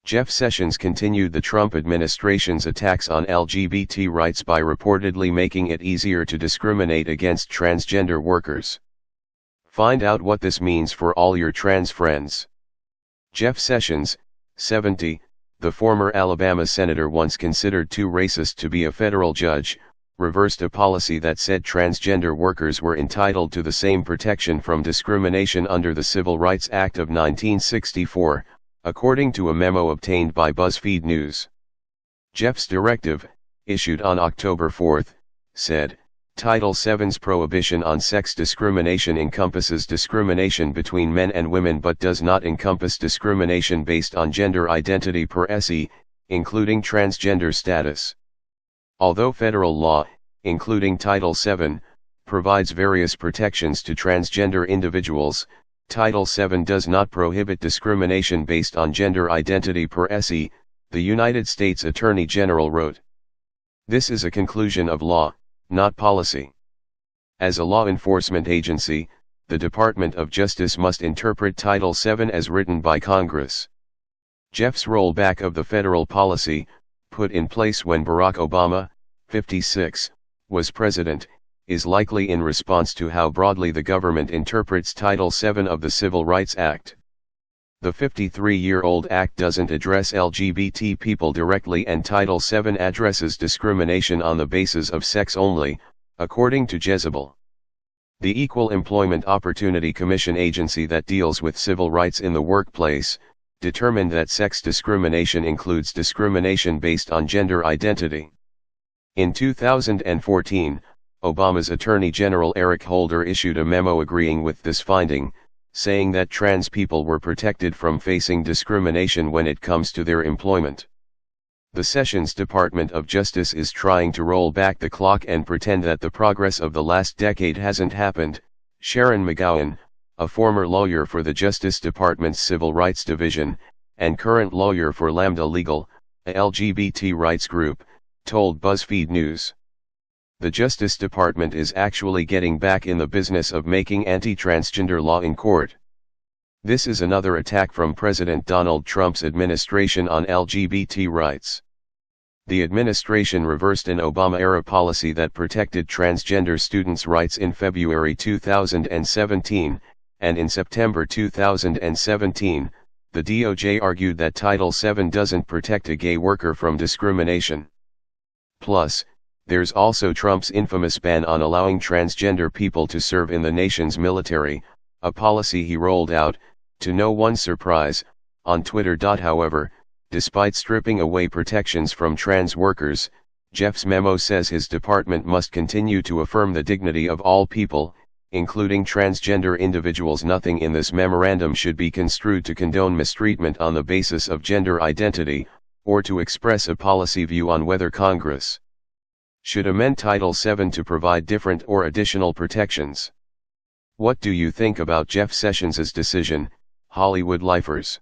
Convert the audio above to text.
Jeff Sessions continued the Trump administration's attacks on LGBT rights by reportedly making it easier to discriminate against transgender workers. Find out what this means for all your trans friends. Jeff Sessions, 70, the former Alabama senator once considered too racist to be a federal judge, reversed a policy that said transgender workers were entitled to the same protection from discrimination under the Civil Rights Act of 1964, according to a memo obtained by BuzzFeed News. Jeff's directive, issued on October 4, said, Title VII's prohibition on sex discrimination encompasses discrimination between men and women but does not encompass discrimination based on gender identity per se, including transgender status. Although federal law, including Title VII, provides various protections to transgender individuals, Title VII does not prohibit discrimination based on gender identity per se, the United States Attorney General wrote. This is a conclusion of law, not policy. As a law enforcement agency, the Department of Justice must interpret Title VII as written by Congress. Jeff's rollback of the federal policy, put in place when Barack Obama, 56, was president, is likely in response to how broadly the government interprets Title VII of the Civil Rights Act. The 53-year-old act doesn't address LGBT people directly, and Title VII addresses discrimination on the basis of sex only, according to Jezebel. The Equal Employment Opportunity Commission agency that deals with civil rights in the workplace, determined that sex discrimination includes discrimination based on gender identity. In 2014, Obama's Attorney General Eric Holder issued a memo agreeing with this finding, saying that trans people were protected from facing discrimination when it comes to their employment. The Sessions Department of Justice is trying to roll back the clock and pretend that the progress of the last decade hasn't happened, Sharon McGowan, a former lawyer for the Justice Department's Civil Rights Division, and current lawyer for Lambda Legal, a LGBT rights group, told BuzzFeed News. The Justice Department is actually getting back in the business of making anti-transgender law in court. This is another attack from President Donald Trump's administration on LGBT rights. The administration reversed an Obama-era policy that protected transgender students' rights in February 2017, and in September 2017, the DOJ argued that Title VII doesn't protect a gay worker from discrimination. Plus, there's also Trump's infamous ban on allowing transgender people to serve in the nation's military, a policy he rolled out, to no one's surprise, on Twitter. However, despite stripping away protections from trans workers, Jeff's memo says his department must continue to affirm the dignity of all people, including transgender individuals. Nothing in this memorandum should be construed to condone mistreatment on the basis of gender identity, or to express a policy view on whether Congress should amend Title VII to provide different or additional protections. What do you think about Jeff Sessions' decision, Hollywood lifers?